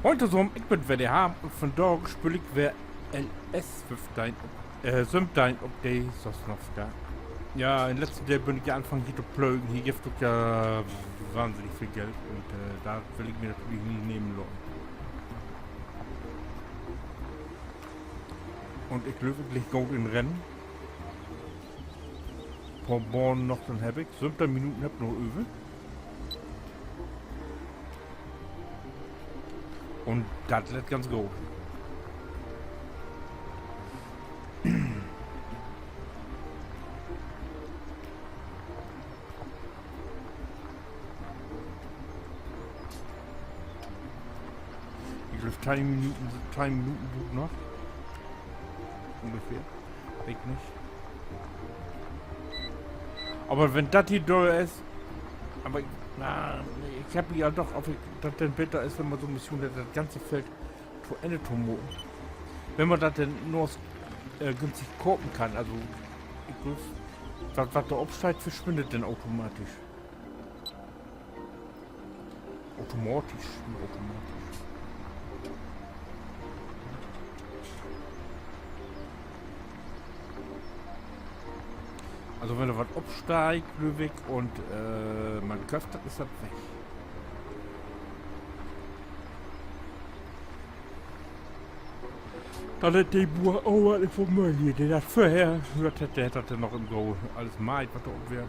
Heute som ik met WDH und vandaag speel ik weer LS15 Sumtime op de Sosnovka. Ja, in letzter Zeit bin ich ja angefangen hier zu plögen. Hier gibt es ja wahnsinnig viel Geld und da will ich mir natürlich nicht nehmen lassen. Und ich löse gleich gut in Rennen. Ein paar Bahnen noch, dann habe ich 17 Minuten hab noch über. Und das lädt ganz gut. Ich glaube, 10 Minuten gut noch. Ungefähr. Weg nicht. Aber wenn das hier durch ist, aber ich habe ja doch, ob das denn besser ist, wenn man so Mission hat, das ganze Feld zu Ende zu moten. Wenn man das denn nur günstig kopen kann, also ich glaube, was da aufsteigt, verschwindet dann automatisch. Automatisch. Also wenn da was aufsteigt, Löwig, und man kauft, dann ist das weg. Dann hat die Buhr auch alles von mir hier, der das vorher hört hätte, der hätte noch im Go alles meid, was da oben wäre.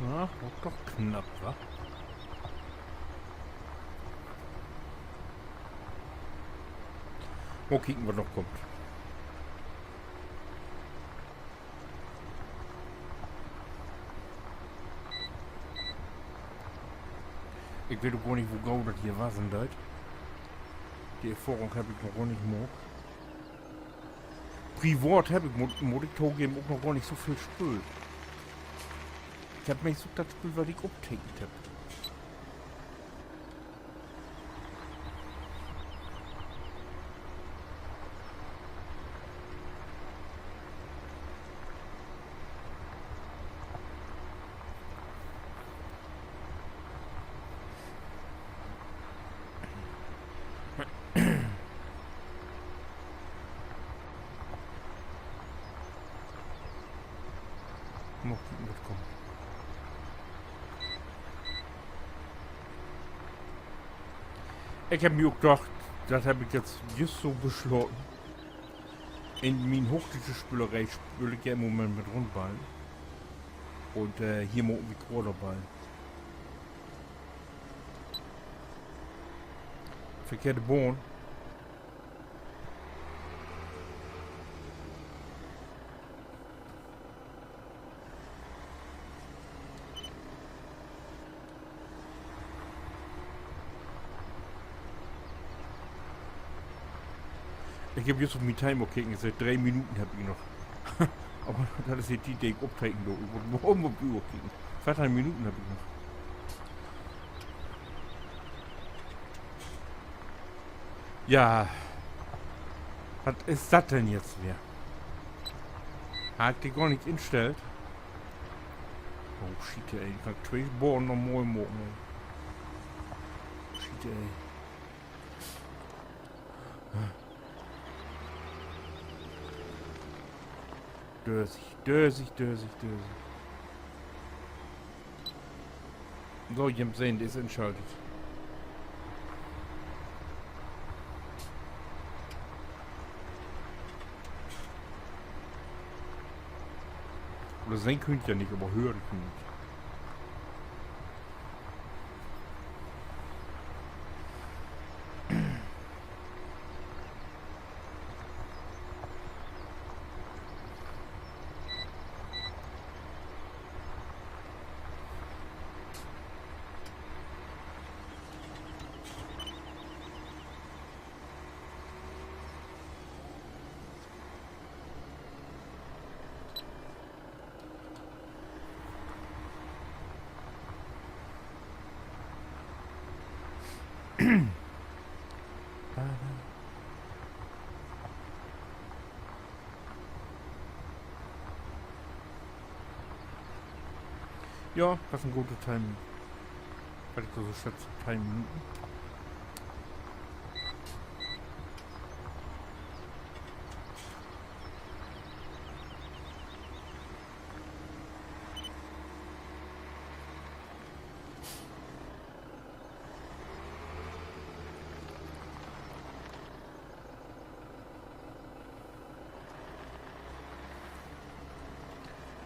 Ja, doch knapp, wa? Mal kicken, was noch kommt. Ich weiß doch gar nicht, wo Gau das hier war, sind das. Die Erfahrung habe ich noch gar nicht mehr. Privat habe ich Monitor geben auch noch gar nicht so viel Spül. Ich habe mich so das Spiel, was ich abgekriegt habe. Mal gucken, was kommt. Ich habe mir auch gedacht, das habe ich jetzt just so beschlossen. In meinen Hochtische-Spülerei spüle ich ja im Moment mit Rundballen. Und hier mal mit Quarterballen. Verkehrte Bohnen. Ich habe jetzt auf mein Timer gekriegt, seit 3 Minuten habe ich noch. Aber das ist jetzt die, die ich abtreten will. Ich muss auf die Uhr kriegen. 2 Minuten habe ich noch. Ja. Was ist das denn jetzt wieder? Hat die gar nicht instellt. Oh shit, ey. Ich kann 2 Bohren noch mal machen. Shit, ey. Dösig. So, ihr habt sehen, der ist entschaltet. Oder sehen könnt ihr ja nicht, aber hören könnt ihr. Ja, das ist ein guter Timing. Weil ich so schätze, 3 Minuten.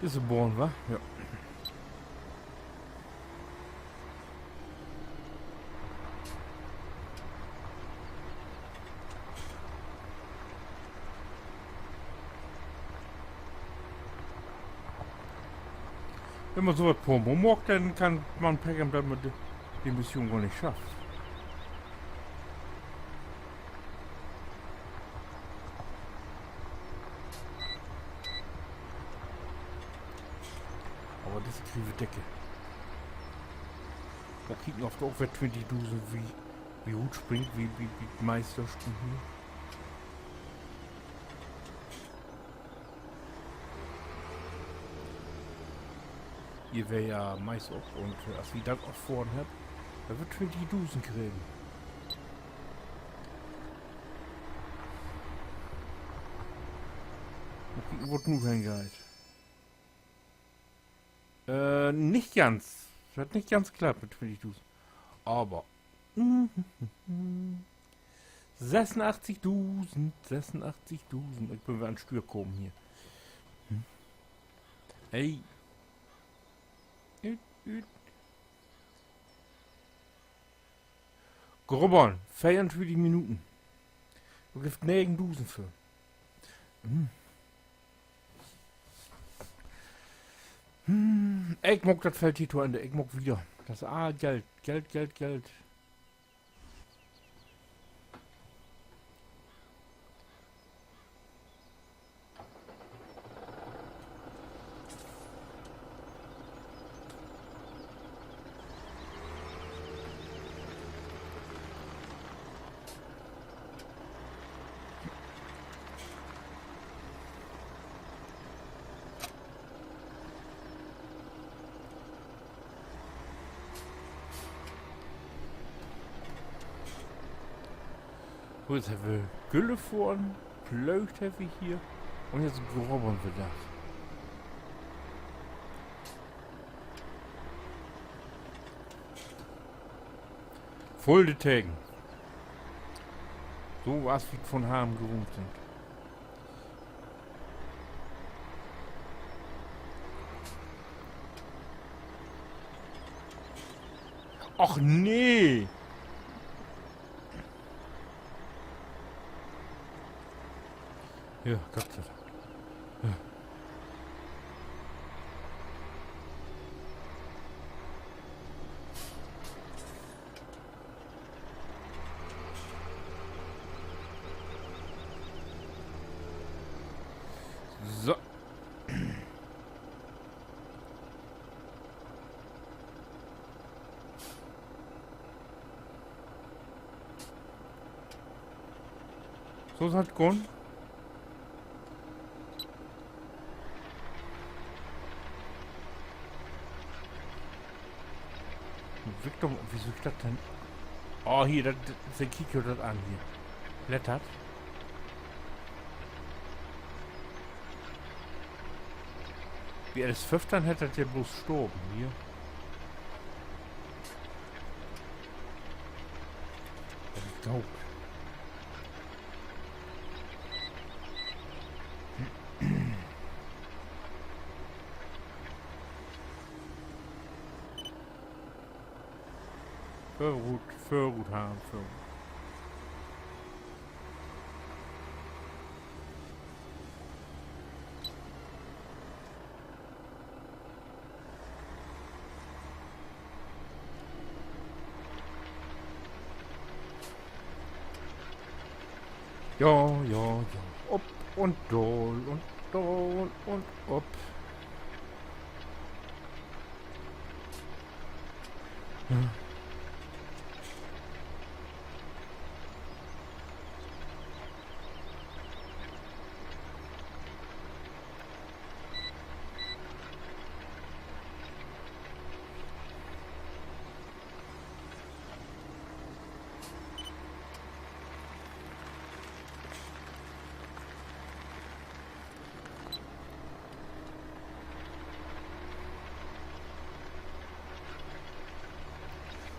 Ist geboren, wa? Ja. Wenn man so was Promo mag, dann kann man Pech damit man die Mission gar nicht schafft. Aber das ist eine kriege Decke. Da kriegt man oft auch wer 20 Dusen wie gut springt, wie Meisterstunden hier. Hier wäre ja Mais auch und als ich das auch vorne habe, da wird 20 Dusen kriegen. Wurde nur hingehalt. Nicht ganz. Das hat nicht ganz geklappt mit 20 Dusen. Aber 86 Dusen. Ich bin wieder an Stür gekommen hier. Hey. Grubbern, 24 Minuten. Du gibst 9 Dusen für. Ich mag das Feld hier an der, ich mag wieder. Das Geld. So, jetzt haben wir Gülle vorn, Plöcht haben wir hier und jetzt grubbern wir das. Voll die Tagen. So was wie von Harm gewohnt sind. Ach nee! Ja, Gott sei Dank. Ja. So. So ist halt Grund. Victor, wieso ist das denn? Oh, hier, der Kiko das an hier. Blättert. Wie er das 5 dann hätte, der bloß gestorben hier. Das ist taub. Für gut haben, für gut. Ja. Ob und doll und ob.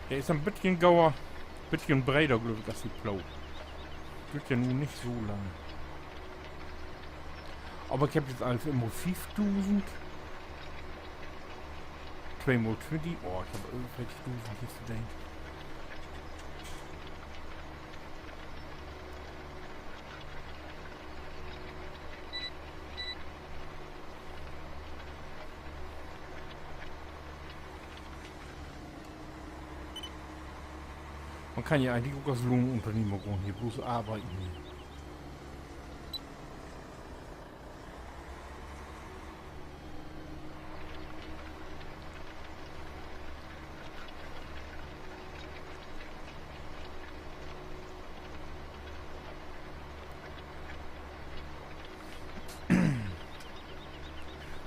Der ist ein bisschen gauer, bisschen breiter, glaube ich, als die Plau. Wird ja nun nicht so lange. Aber ich habe jetzt alles immer 5000. 220. Oh, ich habe irgendwelche 1000 hier zu denken. Man kann ja eigentlich auch als Lohnunternehmer hier bloß arbeiten.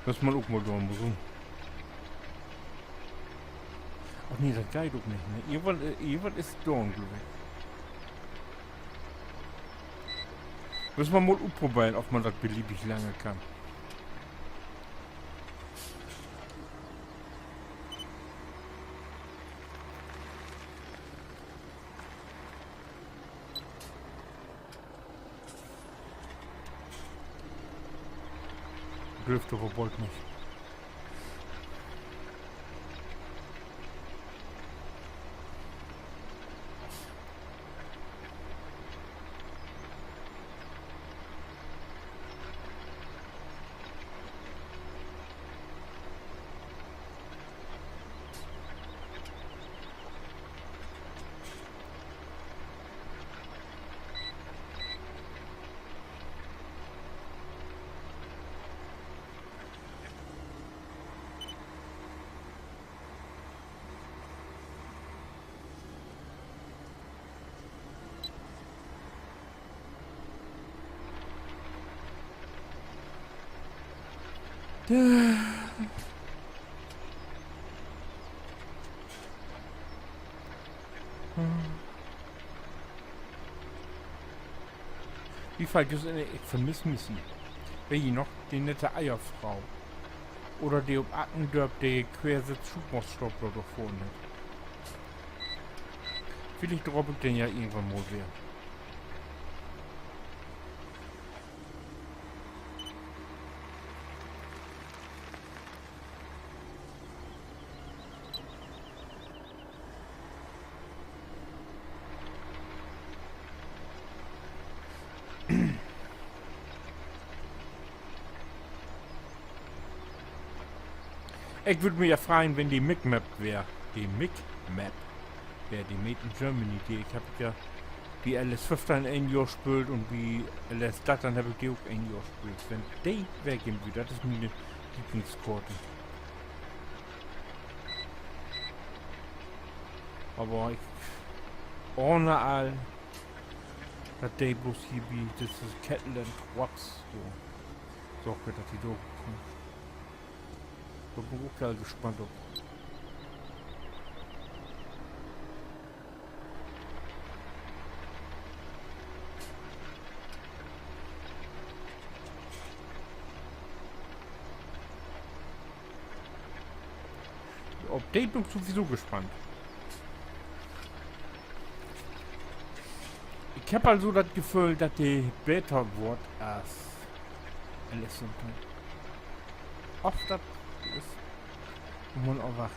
Das mal auch mal da muss. Ach nee, das geht doch nicht, ne? Irgendwas ist da, glaube ich. Müssen wir mal ausprobieren, ob man das beliebig lange kann. Dürfte aber bald nicht. Wie falsch ist eine, ich vermisse Missy. Wer hier noch? Die nette Eierfrau. Oder die ob Ackendörp, der Quersitz Schubmoststoppler da vorne. Vielleicht droppe ich den ja irgendwann mal wieder. Ich würde mich ja freuen, wenn die MIG-Map wäre. Die MIG-Map wäre die Made in Germany. Die, ich habe ja die LS15 ein Jahr gespielt und die LS dann habe ich die auch ein Jahr gespielt. Wenn die weggehen würde, das ist meine Lieblingskarte. Aber ich ohne all, dass die bloß hier wie das ist Kettland Quads so. So, dass die da kommen. Da bin ich auch gespannt ob. Ob die bin ich sowieso gespannt. Ich habe also das Gefühl, dass die besser wird als alles und oft das ist, muss man auch warten.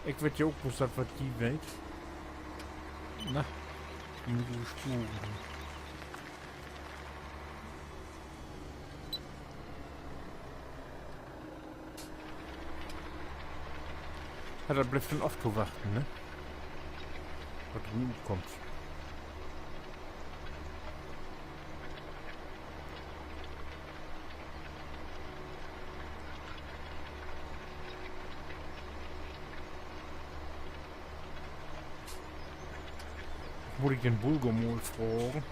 Ich werde ja auch bloß das, was die Welt. Na, nur so Spuren. Ja, da bleibt dann oft zu warten, ne? Was drüben kommt. Muss ich den Bulgomol fragen?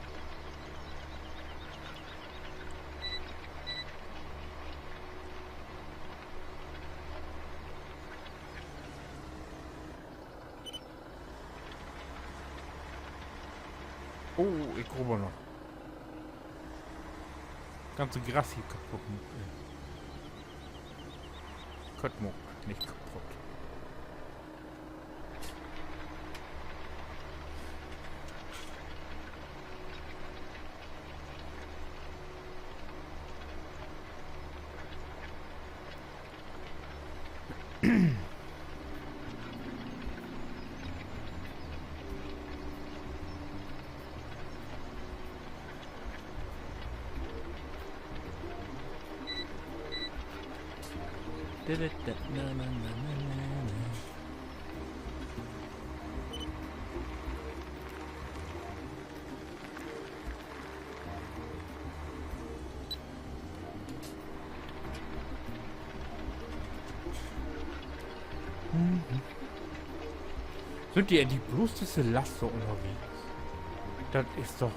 Oh, ich glaube noch. Ganze Gras hier kaputt. Kaputt, nicht kaputt. Sind die bloßeste Laster unterwegs? Das ist doch...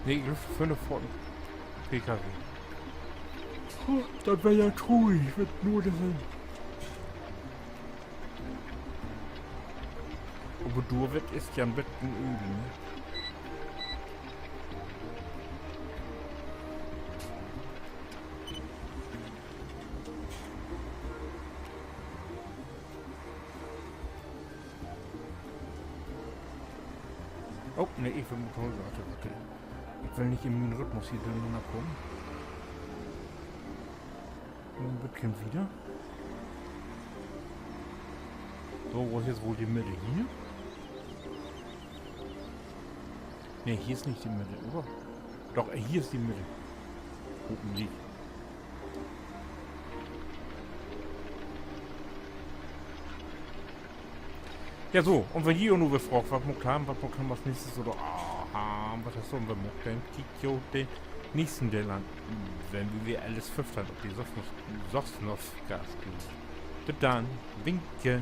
Nee, für eine Ford PKW. Oh, das wäre ja traurig, wenn nur das sind. Aber du wird ist ja ein bisschen übel, ne? Oh, ne, ich will Motor, warte. Ich will nicht im Rhythmus hier durcheinander kommen. Ein bisschen wieder. So, wo ist jetzt wohl die Mitte? Hier? Ne, hier ist nicht die Mitte, oder? Doch, hier ist die Mitte. Oben liegt. Ja so, und wenn hier nur gefragt, was man was nächstes oder was hast du und wenn man dann Kikyo den nächsten der Land, wenn wir alles 5 ob die sonst noch Gas geben. Bis dann, winke.